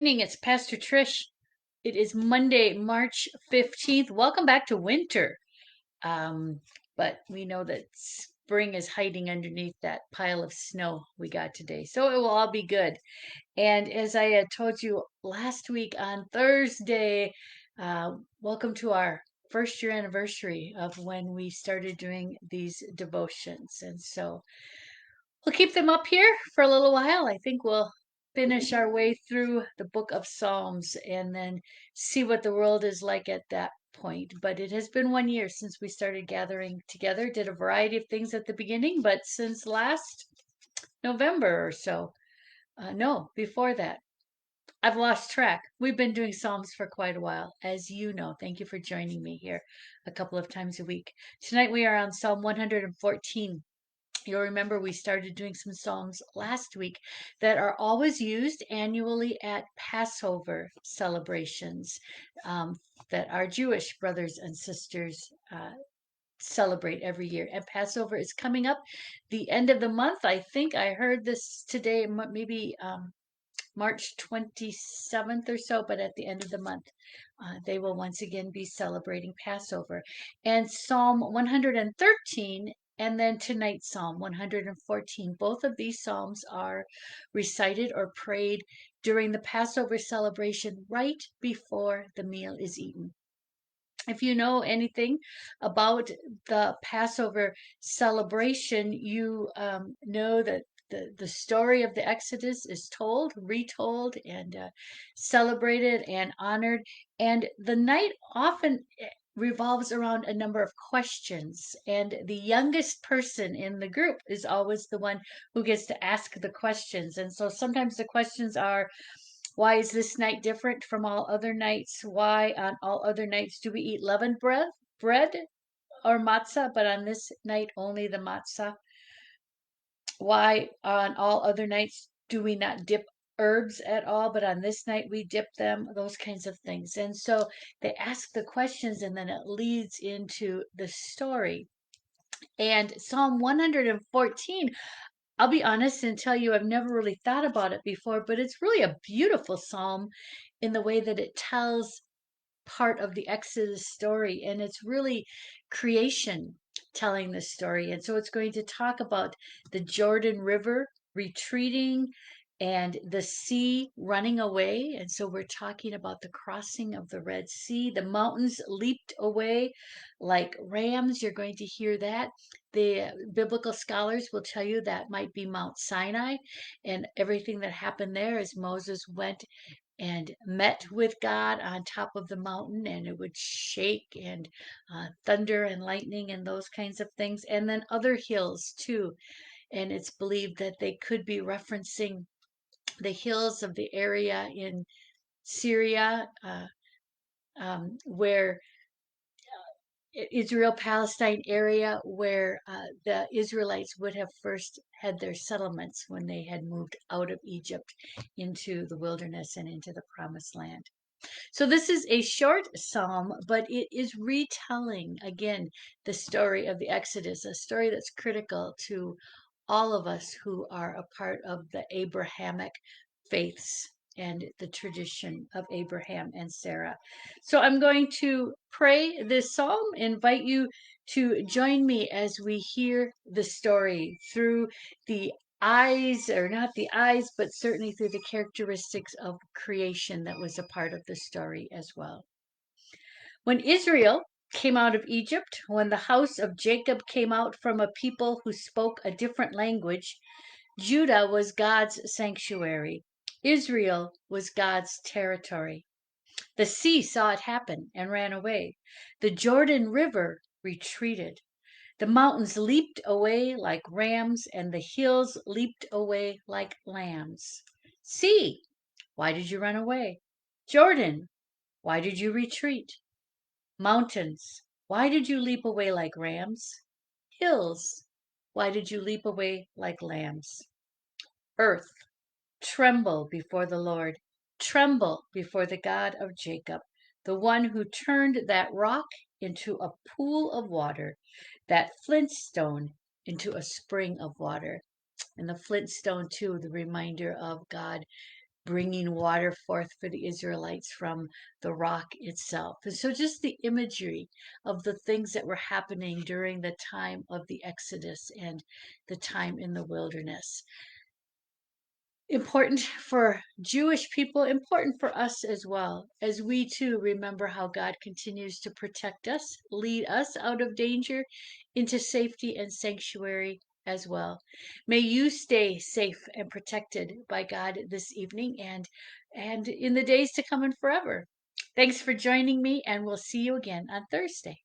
Evening, it's Pastor Trish. It is Monday, March 15th. Welcome back to winter. Um, but we know that spring is hiding underneath that pile of snow we got today. So it will all be good. And as I had told you last week on Thursday, welcome to our first year anniversary of when we started doing these devotions. And so we'll keep them up here for a little while. I think we'll finish our way through the book of Psalms and then see what the world is like at that point. But it has been 1 year since we started gathering together, did a variety of things at the beginning, but since last November or so, no, before that, I've lost track. We've been doing Psalms for quite a while, as you know. Thank you for joining me here a couple of times a week. Tonight we are on Psalm 114. You'll remember we started doing some songs last week that are always used annually at Passover celebrations um, that our Jewish brothers and sisters celebrate every year. And Passover is coming up the end of the month. I think I heard this today, maybe March 27th or so, but at the end of the month, they will once again be celebrating Passover. And Psalm 113 and then tonight Psalm 114. Both of these Psalms are recited or prayed during the Passover celebration right before the meal is eaten. If you know anything about the Passover celebration, you know that the story of the Exodus is told, retold, and celebrated and honored. And the night often revolves around a number of questions. And the youngest person in the group is always the one who gets to ask the questions. And so sometimes the questions are, why is this night different from all other nights? Why on all other nights do we eat leavened bread or matzah, but on this night only the matzah? Why on all other nights do we not dip herbs at all, but on this night we dip them? Those kinds of things. And so they ask the questions and then it leads into the story. And Psalm 114, I'll be honest and tell you, I've never really thought about it before, but it's really a beautiful psalm in the way that it tells part of the Exodus story. And it's really creation telling the story. And so it's going to talk about the Jordan River retreating and the sea running away. And so we're talking about the crossing of the Red Sea. The mountains leaped away like rams. You're going to hear that. The biblical scholars will tell you that might be Mount Sinai and everything that happened there as Moses went and met with God on top of the mountain, and it would shake and thunder and lightning and those kinds of things, and then other hills too. And it's believed that they could be referencing the hills of the area in Syria, where Israel Palestine area where the Israelites would have first had their settlements when they had moved out of Egypt into the wilderness and into the promised land. So this is a short psalm, but it is retelling again the story of the Exodus, a story that's critical to all of us who are a part of the Abrahamic faiths and the tradition of Abraham and Sarah. So I'm going to pray this psalm, invite you to join me as we hear the story through the eyes, or not the eyes, but certainly through the characteristics of creation that was a part of the story as well. When Israel came out of Egypt, when the house of Jacob came out from a people who spoke a different language, Judah was God's sanctuary. Israel was God's territory. The sea saw it happen and ran away. The Jordan River retreated. The mountains leaped away like rams, and the hills leaped away like lambs. Sea, why did you run away? Jordan, why did you retreat? Mountains, why did you leap away like rams? Hills, why did you leap away like lambs? Earth, tremble before the Lord. Tremble before the God of Jacob, the one who turned that rock into a pool of water, that flint stone into a spring of water. And the flint stone, too, the reminder of God bringing water forth for the Israelites from the rock itself. And so, just the imagery of the things that were happening during the time of the Exodus and the time in the wilderness. Important for Jewish people, important for us as well, as we too remember how God continues to protect us, lead us out of danger into safety and sanctuary as well. May you stay safe and protected by God this evening and in the days to come and forever. Thanks for joining me, and we'll see you again on Thursday.